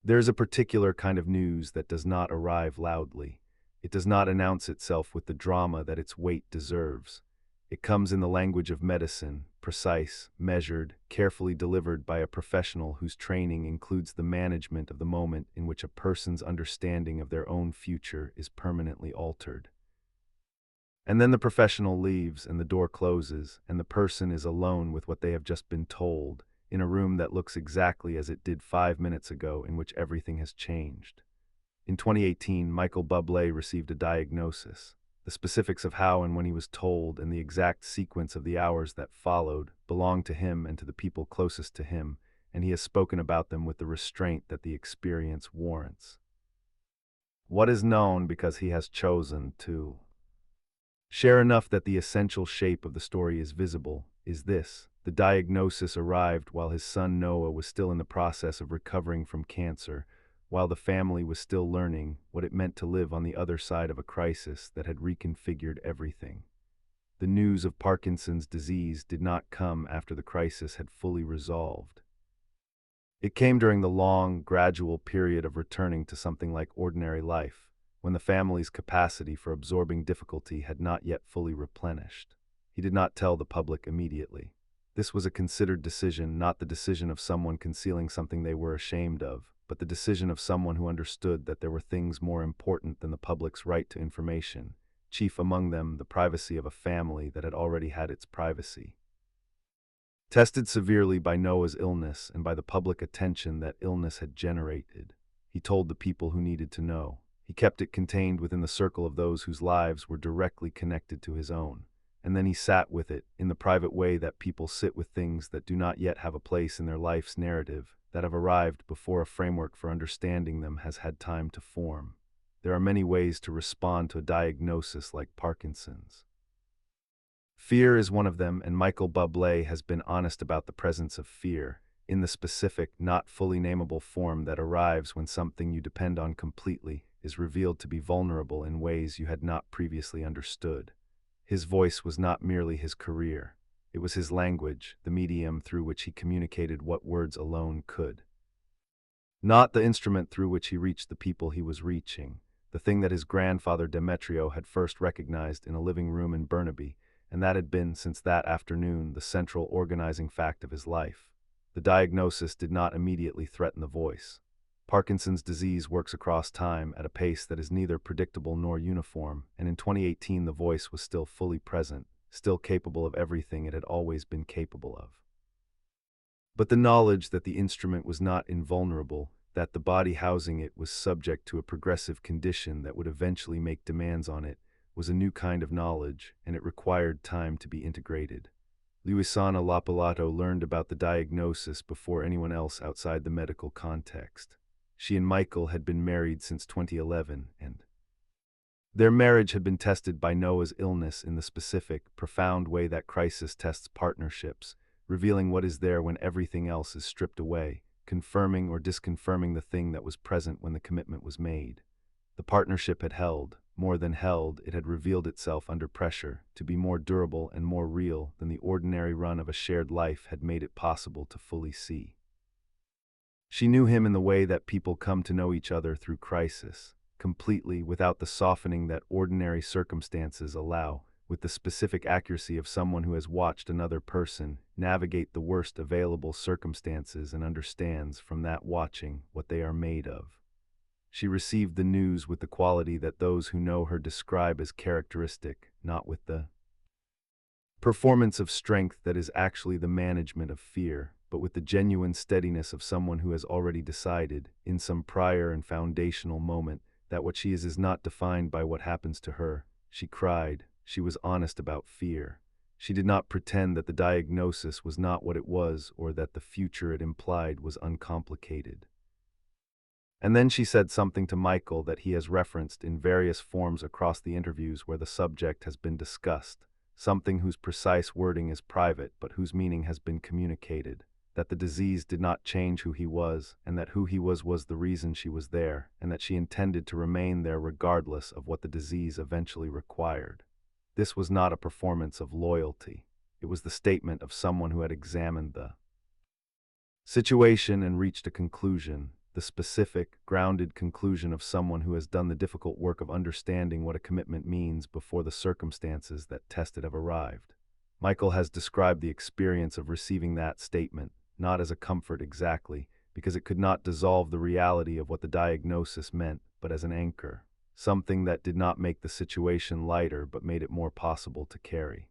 There is a particular kind of news that does not arrive loudly. It does not announce itself with the drama that its weight deserves. It comes in the language of medicine, precise, measured, carefully delivered by a professional whose training includes the management of the moment in which a person's understanding of their own future is permanently altered. And then the professional leaves and the door closes, and the person is alone with what they have just been told, in a room that looks exactly as it did 5 minutes ago, in which everything has changed. In 2018, Michael Bublé received a diagnosis. The specifics of how and when he was told and the exact sequence of the hours that followed belonged to him and to the people closest to him, and he has spoken about them with the restraint that the experience warrants. What is known because he has chosen to share enough that the essential shape of the story is visible is this: the diagnosis arrived while his son Noah was still in the process of recovering from cancer, while the family was still learning what it meant to live on the other side of a crisis that had reconfigured everything. The news of Parkinson's disease did not come after the crisis had fully resolved. It came during the long, gradual period of returning to something like ordinary life, when the family's capacity for absorbing difficulty had not yet fully replenished. He did not tell the public immediately. This was a considered decision, not the decision of someone concealing something they were ashamed of, but the decision of someone who understood that there were things more important than the public's right to information, chief among them the privacy of a family that had already had its privacy tested severely by Noah's illness and by the public attention that illness had generated. He told the people who needed to know. He kept it contained within the circle of those whose lives were directly connected to his own. And then he sat with it, in the private way that people sit with things that do not yet have a place in their life's narrative, that have arrived before a framework for understanding them has had time to form. There are many ways to respond to a diagnosis like Parkinson's. Fear is one of them, and Michael Bublé has been honest about the presence of fear, in the specific, not fully nameable form that arrives when something you depend on completely is revealed to be vulnerable in ways you had not previously understood. His voice was not merely his career. It was his language, the medium through which he communicated what words alone could. Not the instrument through which he reached the people he was reaching, the thing that his grandfather Demetrio had first recognized in a living room in Burnaby, and that had been, since that afternoon, the central organizing fact of his life. The diagnosis did not immediately threaten the voice. Parkinson's disease works across time at a pace that is neither predictable nor uniform, and in 2018 the voice was still fully present, still capable of everything it had always been capable of. But the knowledge that the instrument was not invulnerable, that the body housing it was subject to a progressive condition that would eventually make demands on it, was a new kind of knowledge, and it required time to be integrated. Luisana Lopilato learned about the diagnosis before anyone else outside the medical context. She and Michael had been married since 2011, and their marriage had been tested by Noah's illness in the specific, profound way that crisis tests partnerships, revealing what is there when everything else is stripped away, confirming or disconfirming the thing that was present when the commitment was made. The partnership had held. More than held, it had revealed itself under pressure, to be more durable and more real than the ordinary run of a shared life had made it possible to fully see. She knew him in the way that people come to know each other through crisis, completely, without the softening that ordinary circumstances allow, with the specific accuracy of someone who has watched another person navigate the worst available circumstances and understands from that watching what they are made of. She received the news with the quality that those who know her describe as characteristic, not with the performance of strength that is actually the management of fear, but with the genuine steadiness of someone who has already decided, in some prior and foundational moment, that what she is not defined by what happens to her. She cried. She was honest about fear. She did not pretend that the diagnosis was not what it was or that the future it implied was uncomplicated. And then she said something to Michael that he has referenced in various forms across the interviews where the subject has been discussed, something whose precise wording is private but whose meaning has been communicated, that the disease did not change who he was, and that who he was the reason she was there, and that she intended to remain there regardless of what the disease eventually required. This was not a performance of loyalty. It was the statement of someone who had examined the situation and reached a conclusion, the specific, grounded conclusion of someone who has done the difficult work of understanding what a commitment means before the circumstances that test it have arrived. Michael has described the experience of receiving that statement, not as a comfort exactly, because it could not dissolve the reality of what the diagnosis meant, but as an anchor, something that did not make the situation lighter but made it more possible to carry.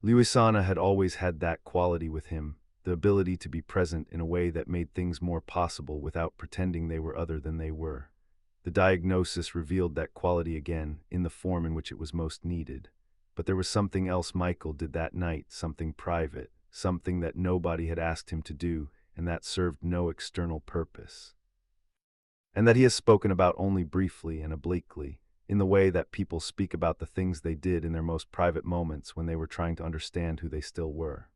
Luisana had always had that quality with him, the ability to be present in a way that made things more possible without pretending they were other than they were. The diagnosis revealed that quality again, in the form in which it was most needed. But there was something else Michael did that night, something private, something that nobody had asked him to do, and that served no external purpose. And that he has spoken about only briefly and obliquely, in the way that people speak about the things they did in their most private moments when they were trying to understand who they still were.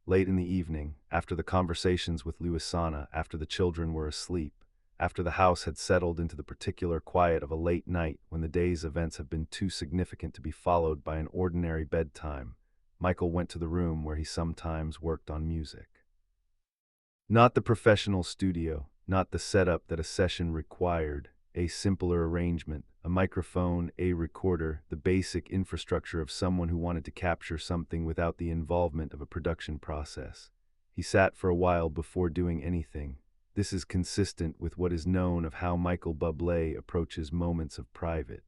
Late in the evening, after the conversations with Luisana, after the children were asleep, after the house had settled into the particular quiet of a late night when the day's events have been too significant to be followed by an ordinary bedtime, Michael went to the room where he sometimes worked on music. Not the professional studio, not the setup that a session required, a simpler arrangement, a microphone, a recorder, the basic infrastructure of someone who wanted to capture something without the involvement of a production process. He sat for a while before doing anything. This is consistent with what is known of how Michael Bublé approaches moments of private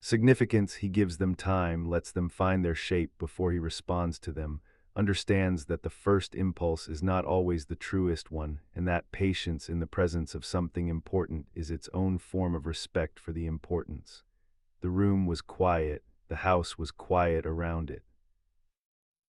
significance. He gives them time, lets them find their shape before he responds to them, understands that the first impulse is not always the truest one, and that patience in the presence of something important is its own form of respect for the importance. The room was quiet, the house was quiet around it.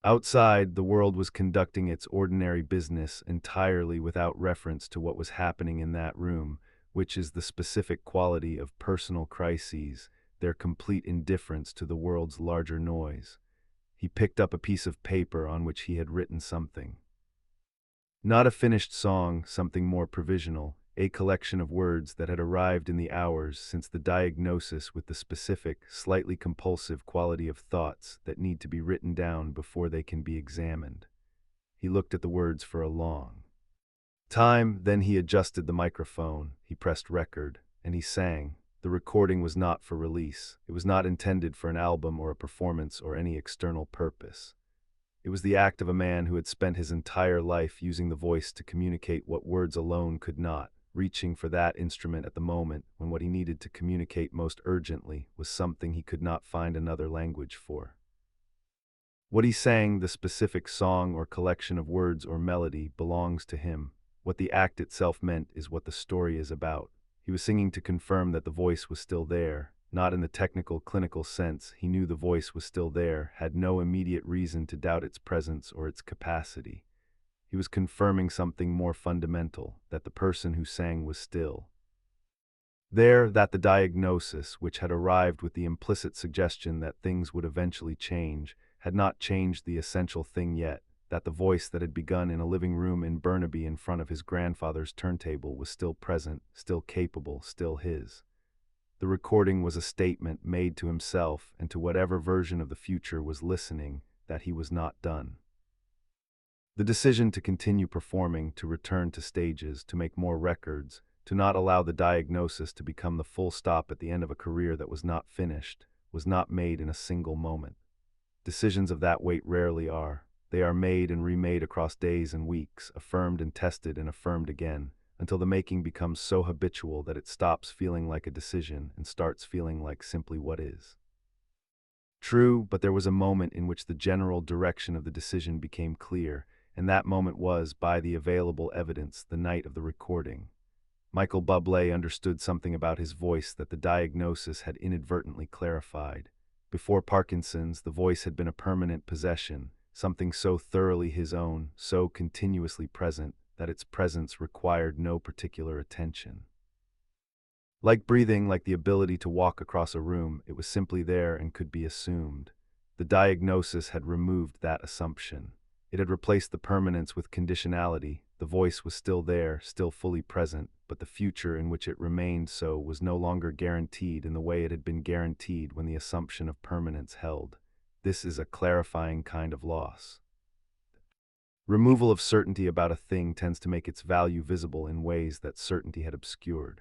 Outside, the world was conducting its ordinary business entirely without reference to what was happening in that room, which is the specific quality of personal crises, their complete indifference to the world's larger noise. He picked up a piece of paper on which he had written something. Not a finished song, something more provisional, a collection of words that had arrived in the hours since the diagnosis with the specific, slightly compulsive quality of thoughts that need to be written down before they can be examined. He looked at the words for a long time, then he adjusted the microphone, he pressed record, and he sang. The recording was not for release. It was not intended for an album or a performance or any external purpose. It was the act of a man who had spent his entire life using the voice to communicate what words alone could not, reaching for that instrument at the moment when what he needed to communicate most urgently was something he could not find another language for. What he sang, the specific song or collection of words or melody, belongs to him. What the act itself meant is what the story is about. He was singing to confirm that the voice was still there, not in the technical, clinical sense. He knew the voice was still there, had no immediate reason to doubt its presence or its capacity. He was confirming something more fundamental, that the person who sang was still there, that the diagnosis, which had arrived with the implicit suggestion that things would eventually change, had not changed the essential thing yet, that the voice that had begun in a living room in Burnaby in front of his grandfather's turntable was still present, still capable, still his. The recording was a statement made to himself and to whatever version of the future was listening that he was not done. The decision to continue performing, to return to stages, to make more records, to not allow the diagnosis to become the full stop at the end of a career that was not finished, was not made in a single moment. Decisions of that weight rarely are. They are made and remade across days and weeks, affirmed and tested and affirmed again, until the making becomes so habitual that it stops feeling like a decision and starts feeling like simply what is. True, but there was a moment in which the general direction of the decision became clear, and that moment was, by the available evidence, the night of the recording. Michael Bublé understood something about his voice that the diagnosis had inadvertently clarified. Before Parkinson's, the voice had been a permanent possession, something so thoroughly his own, so continuously present, that its presence required no particular attention. Like breathing, like the ability to walk across a room, it was simply there and could be assumed. The diagnosis had removed that assumption. It had replaced the permanence with conditionality. The voice was still there, still fully present, but the future in which it remained so was no longer guaranteed in the way it had been guaranteed when the assumption of permanence held. This is a clarifying kind of loss. Removal of certainty about a thing tends to make its value visible in ways that certainty had obscured.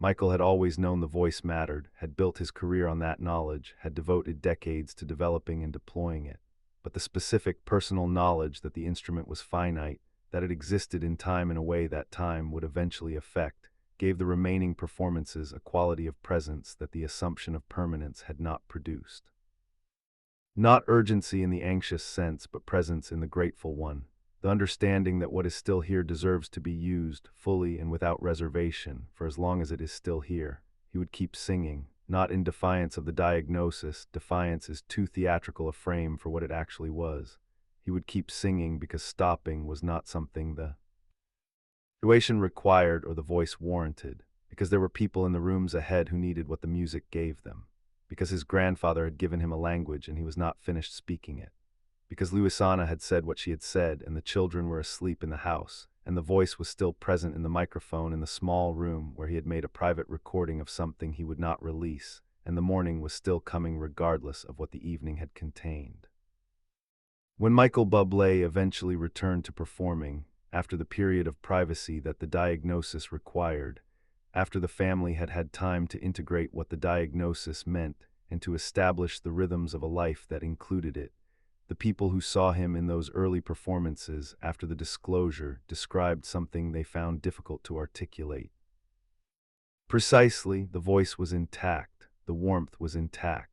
Michael had always known the voice mattered, had built his career on that knowledge, had devoted decades to developing and deploying it. But the specific personal knowledge that the instrument was finite, that it existed in time in a way that time would eventually affect, gave the remaining performances a quality of presence that the assumption of permanence had not produced. Not urgency in the anxious sense, but presence in the grateful one. The understanding that what is still here deserves to be used fully and without reservation for as long as it is still here. He would keep singing, not in defiance of the diagnosis. Defiance is too theatrical a frame for what it actually was. He would keep singing because stopping was not something the situation required or the voice warranted, because there were people in the rooms ahead who needed what the music gave them, because his grandfather had given him a language and he was not finished speaking it, because Luisana had said what she had said and the children were asleep in the house, and the voice was still present in the microphone in the small room where he had made a private recording of something he would not release, and the morning was still coming regardless of what the evening had contained. When Michael Bublé eventually returned to performing, after the period of privacy that the diagnosis required, after the family had had time to integrate what the diagnosis meant and to establish the rhythms of a life that included it, the people who saw him in those early performances after the disclosure described something they found difficult to articulate. Precisely, the voice was intact, the warmth was intact.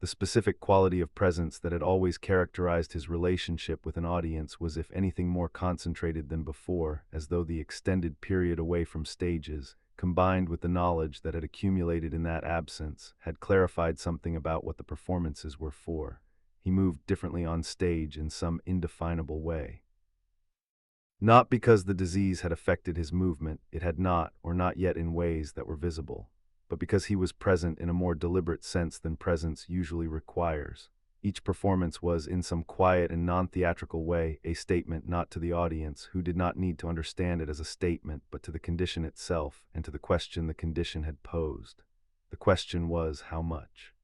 The specific quality of presence that had always characterized his relationship with an audience was if anything more concentrated than before, as though the extended period away from stages, combined with the knowledge that had accumulated in that absence, had clarified something about what the performances were for. He moved differently on stage in some indefinable way. Not because the disease had affected his movement, it had not, or not yet in ways that were visible, but because he was present in a more deliberate sense than presence usually requires. Each performance was, in some quiet and non-theatrical way, a statement not to the audience, who did not need to understand it as a statement, but to the condition itself and to the question the condition had posed. The question was, how much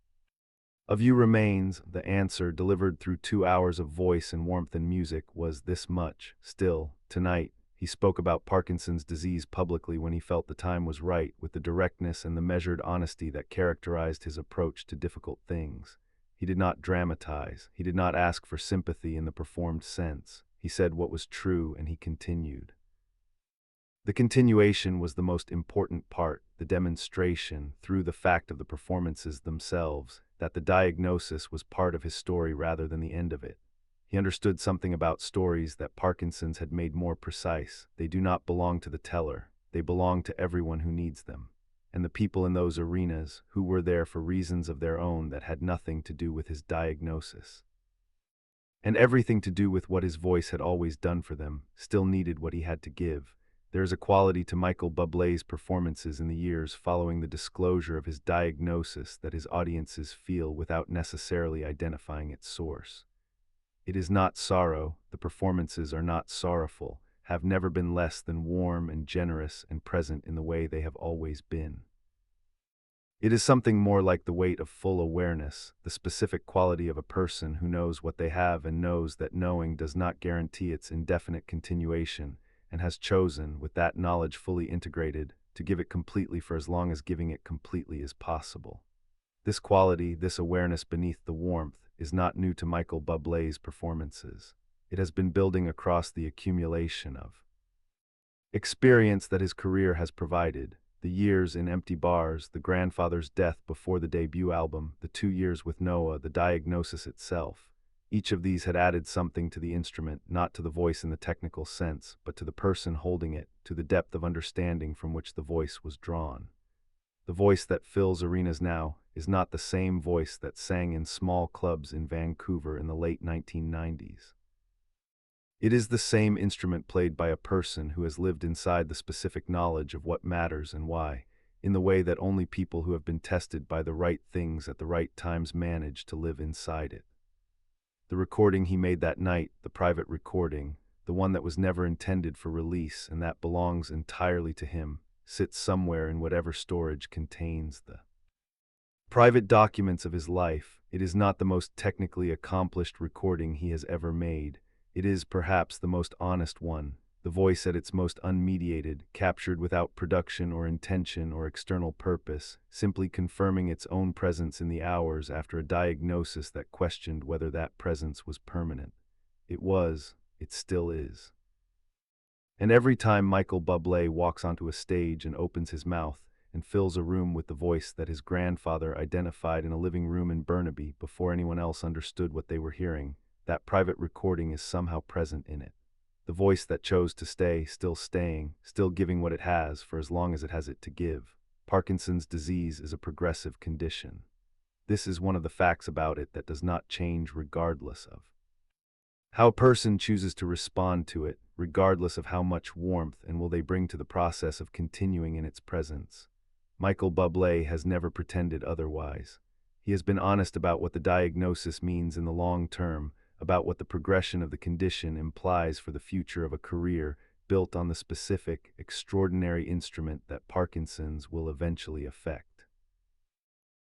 of you remains? The answer, delivered through 2 hours of voice and warmth and music, was this much. Still, tonight, he spoke about Parkinson's disease publicly when he felt the time was right, with the directness and the measured honesty that characterized his approach to difficult things. He did not dramatize. He did not ask for sympathy in the performed sense. He said what was true, and he continued. The continuation was the most important part, the demonstration, through the fact of the performances themselves, that the diagnosis was part of his story rather than the end of it. He understood something about stories that Parkinson's had made more precise. They do not belong to the teller. They belong to everyone who needs them. And the people in those arenas, who were there for reasons of their own that had nothing to do with his diagnosis, and everything to do with what his voice had always done for them, still needed what he had to give. There is a quality to Michael Bublé's performances in the years following the disclosure of his diagnosis that his audiences feel without necessarily identifying its source. It is not sorrow, the performances are not sorrowful, have never been less than warm and generous and present in the way they have always been. It is something more like the weight of full awareness, the specific quality of a person who knows what they have and knows that knowing does not guarantee its indefinite continuation, and has chosen, with that knowledge fully integrated, to give it completely for as long as giving it completely is possible. This quality, this awareness beneath the warmth, is not new to Michael Bublé's performances. It has been building across the accumulation of experience that his career has provided, the years in empty bars, the grandfather's death before the debut album, the 2 years with Noah, the diagnosis itself. Each of these had added something to the instrument, not to the voice in the technical sense, but to the person holding it, to the depth of understanding from which the voice was drawn. The voice that fills arenas now is not the same voice that sang in small clubs in Vancouver in the late 1990s. It is the same instrument played by a person who has lived inside the specific knowledge of what matters and why, in the way that only people who have been tested by the right things at the right times manage to live inside it. The recording he made that night, the private recording, the one that was never intended for release and that belongs entirely to him, sits somewhere in whatever storage contains the private documents of his life. It is not the most technically accomplished recording he has ever made. It is perhaps the most honest one, the voice at its most unmediated, captured without production or intention or external purpose, simply confirming its own presence in the hours after a diagnosis that questioned whether that presence was permanent. It was, it still is. And every time Michael Bublé walks onto a stage and opens his mouth and fills a room with the voice that his grandfather identified in a living room in Burnaby before anyone else understood what they were hearing, that private recording is somehow present in it. The voice that chose to stay, still staying, still giving what it has for as long as it has it to give. Parkinson's disease is a progressive condition. This is one of the facts about it that does not change regardless of how a person chooses to respond to it, regardless of how much warmth and will they bring to the process of continuing in its presence. Michael Bublé has never pretended otherwise. He has been honest about what the diagnosis means in the long term, about what the progression of the condition implies for the future of a career built on the specific, extraordinary instrument that Parkinson's will eventually affect.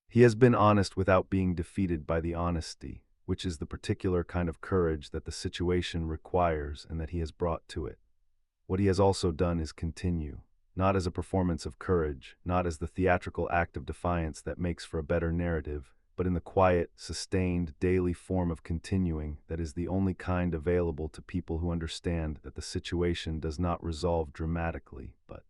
He has been honest without being defeated by the honesty, which is the particular kind of courage that the situation requires and that he has brought to it. What he has also done is continue, not as a performance of courage, not as the theatrical act of defiance that makes for a better narrative, but in the quiet, sustained, daily form of continuing that is the only kind available to people who understand that the situation does not resolve dramatically, but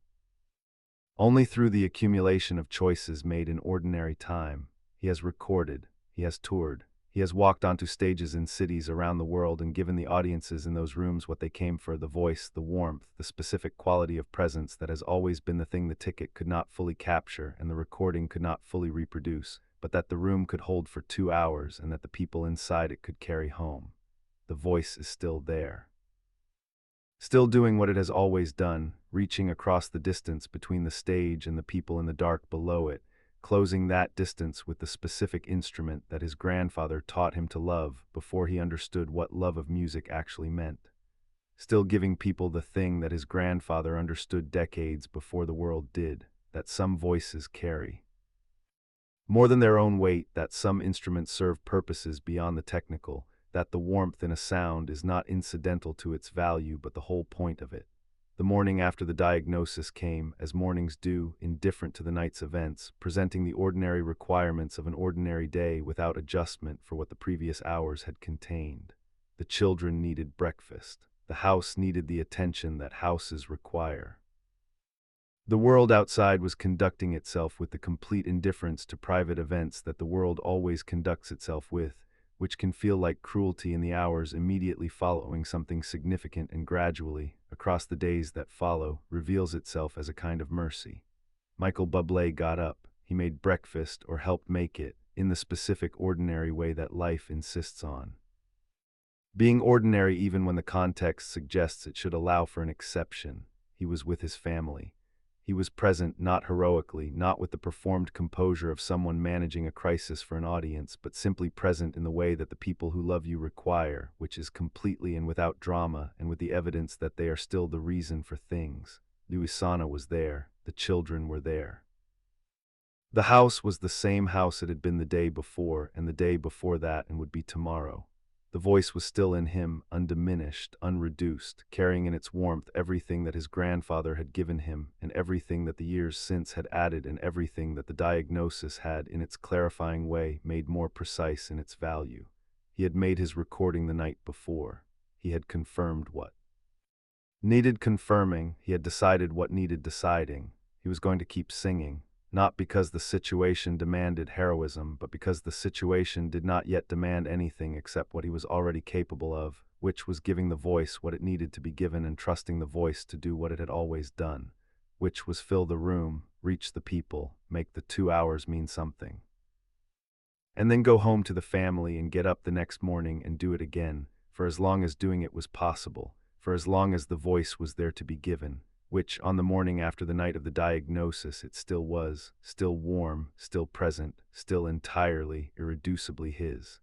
only through the accumulation of choices made in ordinary time. He has recorded, he has toured, he has walked onto stages in cities around the world and given the audiences in those rooms what they came for: the voice, the warmth, the specific quality of presence that has always been the thing the ticket could not fully capture and the recording could not fully reproduce, but that the room could hold for 2 hours and that the people inside it could carry home. The voice is still there. Still doing what it has always done, reaching across the distance between the stage and the people in the dark below it, closing that distance with the specific instrument that his grandfather taught him to love before he understood what love of music actually meant. Still giving people the thing that his grandfather understood decades before the world did, that some voices carry more than their own weight, that some instruments serve purposes beyond the technical, that the warmth in a sound is not incidental to its value but the whole point of it. The morning after the diagnosis came, as mornings do, indifferent to the night's events, presenting the ordinary requirements of an ordinary day without adjustment for what the previous hours had contained. The children needed breakfast. The house needed the attention that houses require. The world outside was conducting itself with the complete indifference to private events that the world always conducts itself with, which can feel like cruelty in the hours immediately following something significant and gradually, across the days that follow, reveals itself as a kind of mercy. Michael Bublé got up. He made breakfast or helped make it, in the specific ordinary way that life insists on. Being ordinary even when the context suggests it should allow for an exception. He was with his family. He was present, not heroically, not with the performed composure of someone managing a crisis for an audience, but simply present in the way that the people who love you require, which is completely and without drama, and with the evidence that they are still the reason for things. Luisana was there. The children were there. The house was the same house it had been the day before, and the day before that, and would be tomorrow. The voice was still in him, undiminished, unreduced, carrying in its warmth everything that his grandfather had given him, and everything that the years since had added, and everything that the diagnosis had, in its clarifying way, made more precise in its value. He had made his recording the night before. He had confirmed what needed confirming. He had decided what needed deciding. He was going to keep singing. Not because the situation demanded heroism, but because the situation did not yet demand anything except what he was already capable of, which was giving the voice what it needed to be given and trusting the voice to do what it had always done, which was fill the room, reach the people, make the 2 hours mean something. And then go home to the family and get up the next morning and do it again, for as long as doing it was possible, for as long as the voice was there to be given, which, on the morning after the night of the diagnosis, it still was, still warm, still present, still entirely, irreducibly his.